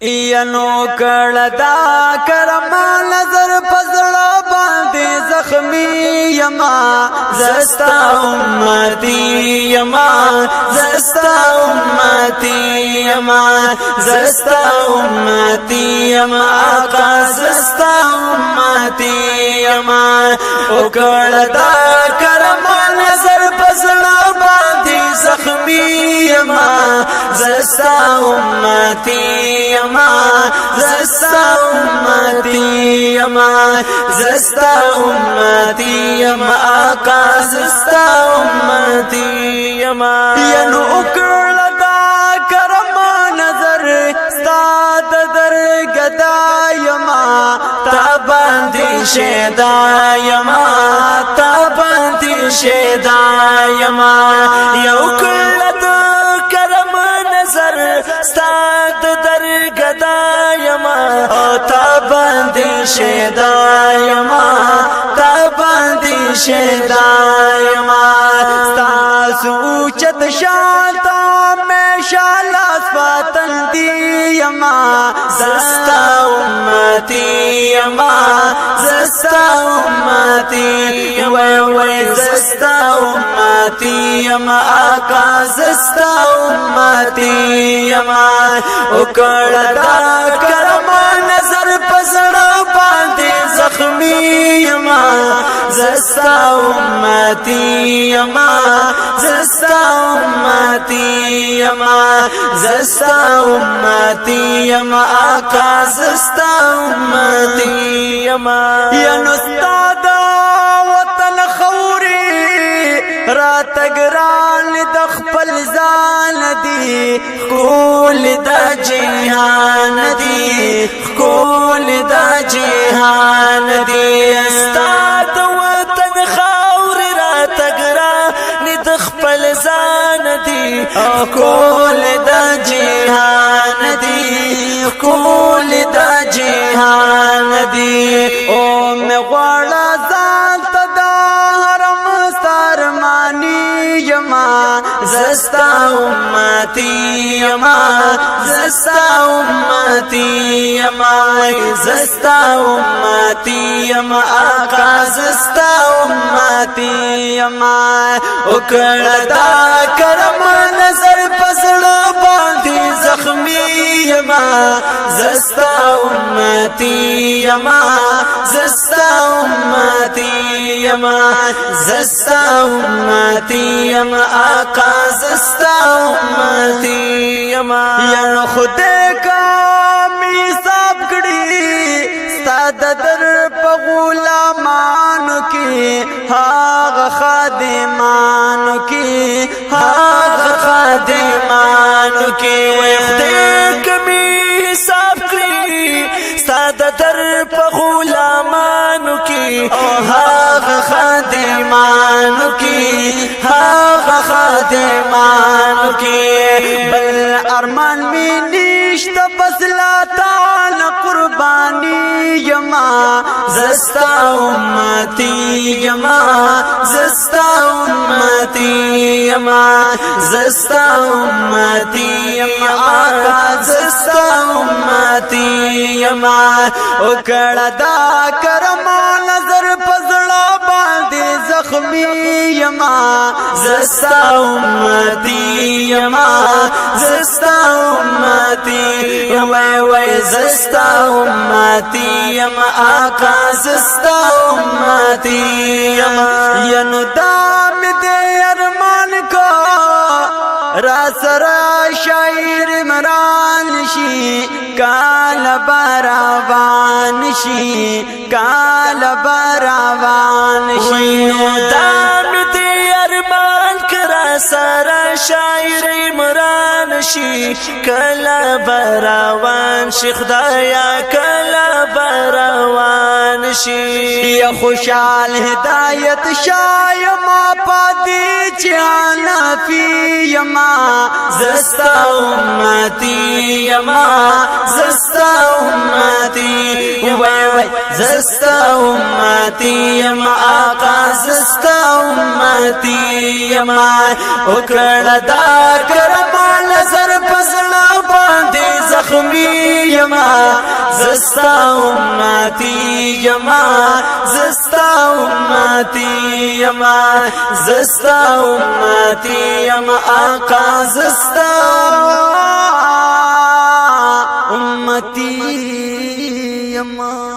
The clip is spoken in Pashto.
ینو کړدا کرم نظر پزړه باندې زخمی یما زستا امتی یما زستا امتی یما زستا امتی یما آقا زستا امتی یما او کړدا کرم نظر پزړه باندې زخمی یما زستا امتی یما زستا امتی یما زستا امتی یما آقا زستا امتی یما ینو اکڑدا کرم نظر ستاد در گدا یما تا باندی شیدا یما تا باندی شیدا یما یو کڑدا کرم نظر ستاد در گدا یما تا باندی شیدا یما تا باندی شیدا یما ستا سوچت شانتا میں شالاس پاتن دی یما زستا امتی یما زستا امتی وی زستا امتی یما آقا زستا امتی یما اکڑدا کرم نظر پزڑا باندی زخمی یما زستا امتی یما زستا امتی یما زستا امتی یما آقا زستا امتی یما ینو استادا وطن خوری رات گران د خپل ځان دی کول د جهان دی کول د جهان دی استاد وطن خوری رات گران د خپل ځان دی کول د جهان دی کول د جهان دی او می غواړه ځان ته د حرم سرمانی یما زستا امتی یما زستا امتی یما زستا امتی یما آقا زستا امتی یما اکڑدا کرم نظر پزړه باندې زخمی یما زستا امتی یما زستا امتی یما زستا امتی یما آقا زستا امتی یما ین خدای کا میثاق کړي ستاد در په غلامانو کې هاغه خادمانو کې هاغه خادمانو کې وي خدای کا میثاق کړي ستاد در په غلامانو کې هاغه خادمانو کې هاغه خادمانو کې بل ارمان می نشته بس لا تعالی قربانی یما زستا امتی یما زستا امتی یما زستا امتی یما آقا زستا امتی یما اکڑدا کرم نظر پزړه باندې زخمی یما زستا امتی یما زستا امتی وی زستا امتی یما آقا زستا امتی یما ینو دام دے ارمان کا را سرا شاعر عمران شي کال براوان شي کال براوان شي دام دې ارمان کرا سرا شاعر عمران شي کال براوان شي خدایا کال براوان شي یا خوشال هدایت شایما پاتې چانا فی یما زستا امتی یما زستا امتی وی زستا امتی یما آقا زستا امتی یما اکڑدا کرم نظر پزړه باندې زخمی یما زستا امتی یما زستا امتی یما زستا امتی یما آقا زستا امتی یما